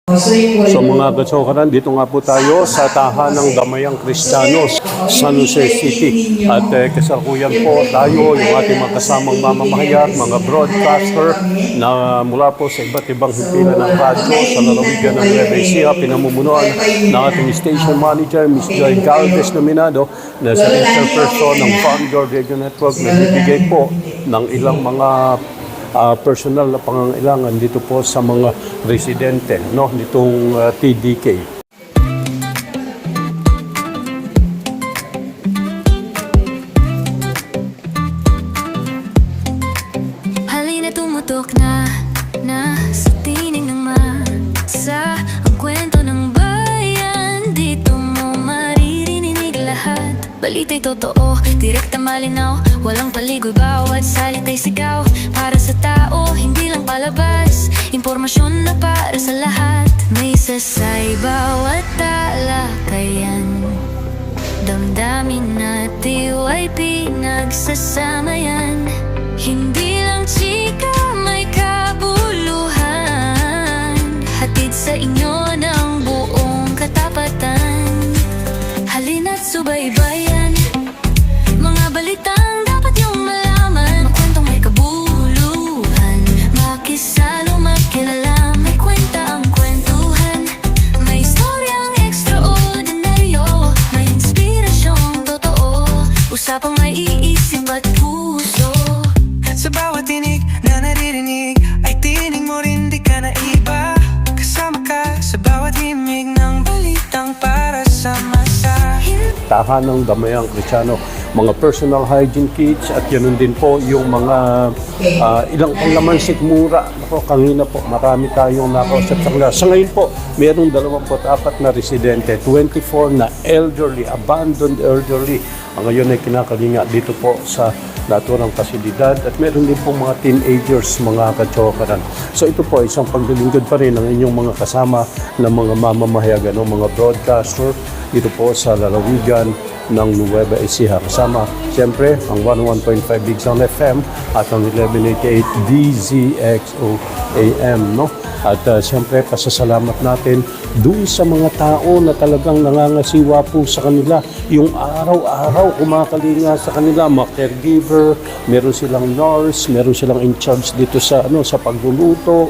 So mga katsokaran, dito nga po tayo sa tahanang Damayang Kristiyanos, San Jose City. At kasalukuyan po tayo, yung ating mga kasamang mamamahayag, mga broadcaster na mula po sa iba't ibang himpilan ng radyo sa lalawigan ng Nueva Ecija, pinamumunuan ng ating station manager, Ms. Joy Galvez Nominado, na sa interperson ng Vanguard Radio Network na bibigay po ng ilang mga personal na pangangailangan dito po sa mga residente nitong TDK. Halina tumutok na sa tinig ng masa ang kwento ng bayan. Dito mo maririnig lahat. Balita'y totoo, direkta malinaw, walang paligoy, bawat salita'y sigaw. Para sa tao, hindi lang palabas, impormasyon na para sa lahat. May sasay bawat talakayan, damdamin at tiwa'y pinagsasama yan. Hindi lang chika, may kabuluhan, hatid sa inyo ng buong katapatan. Halina't subaybayan, mga balitang dapat niyong malaman. Magkwentong may kabuluhan, makisalo, makilala, may kwenta ang kwentuhan. May istoryang ekstraordinaryo, may inspirasyong totoo, usapang may iisip at puso. Sa bawat tinig na naririnig ay tinig mo rin, di ka naiba. Kasama ka sa bawat himig ng balitang para sa masa. Tahanang Damayang Kristiyanos, mga personal hygiene kits at yun din po yung mga ilang panglaman sikmura. Ako, kanina po, marami tayong nakausap sa kanila. Sa ngayon po, mayroong 24 na residente, 24 na elderly, abandoned elderly. Ang ngayon ay kinakalinga dito po sa naturang pasilidad at meron din po mga teenagers, mga katsokaran. So ito po, isang paglilingkod pa rin ng inyong mga kasama na mga mamamahayag, mga broadcaster dito po sa lalawigan ng Nueva Ecija. Kasama, siyempre, ang 101.5 Big Sound FM at ang 1188 DZXO AM, At siyempre, pasasalamat natin doon sa mga tao na talagang nangangasiwa po sa kanila. Yung araw-araw kumakalinga sa kanila, mga caregiver, meron silang nurse, meron silang in charge dito sa pagluluto.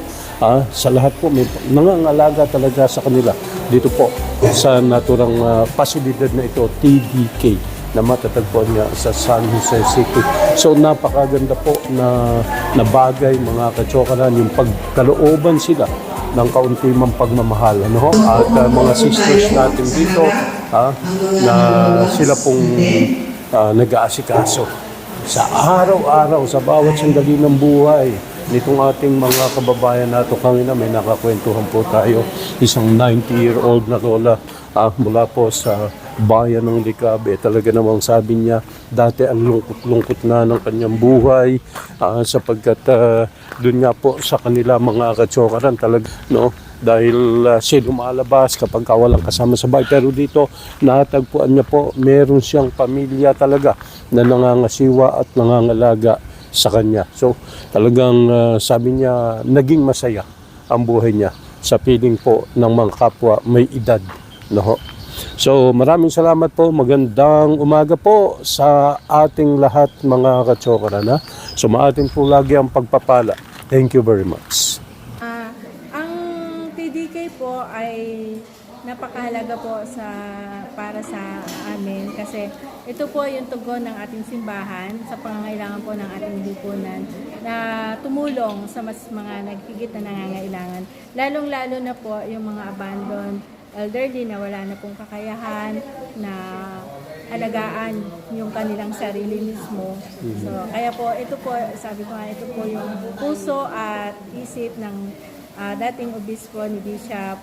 Sa lahat po, may nangangalaga talaga sa kanila. Dito po, sa naturang pasilidad na ito, TDK, na matatagpuan niya sa San Jose City. So napakaganda po na bagay, mga katsokaran, yung pagkalooban sila ng kaunti mang pagmamahal. At mga sisters natin dito na sila pong nag-aasikaso sa araw-araw, sa bawat sandali ng buhay nitong ating mga kababayan nato. Kanina may nakakwentuhan po tayo, isang 90-year-old na lola mula po sa bayan ng Licabe. Talaga namang sabi niya, dati ang lungkot-lungkot na ng kanyang buhay sapagkat doon nga po sa kanila, mga katsokaran, talaga, dahil siya lumalabas kapag walang kasama sa bahay. Pero dito, natagpuan niya po, meron siyang pamilya talaga na nangangasiwa at nangangalaga sa kanya. So talagang sabi niya, naging masaya ang buhay niya sa piling po ng mga kapwa may edad. So maraming salamat po, magandang umaga po sa ating lahat, mga katsokaran. Sumaatin po lagi ang pagpapala. Thank you very much. Ang TDK po ay napakahalaga po para sa amin kasi ito po yung tugon ng ating simbahan sa pangangailangan po ng ating lipunan na tumulong sa mga naghigit na nangangailangan. Lalong-lalo na po yung mga abandoned elderly na wala na pong kakayahan na alagaan yung kanilang sarili mismo. So, kaya po, ito po, sabi ko nga, ito po yung puso at isip ng dating obispo ni Bishop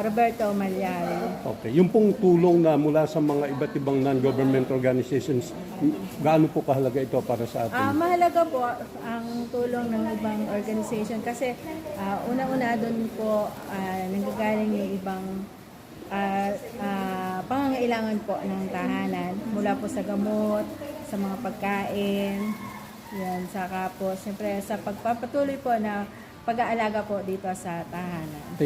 Roberto Malyari. Okay. Yung pong tulong na mula sa mga iba't ibang non-government organizations, gaano po kahalaga ito para sa atin? Mahalaga po ang tulong ng ibang organization kasi una-una doon po nanggagaling yung ibang pangangailangan po ng tahanan mula po sa gamot, sa mga pagkain, yan, saka po siyempre sa pagpapatuloy po na pag-aalaga po dito sa tahanan.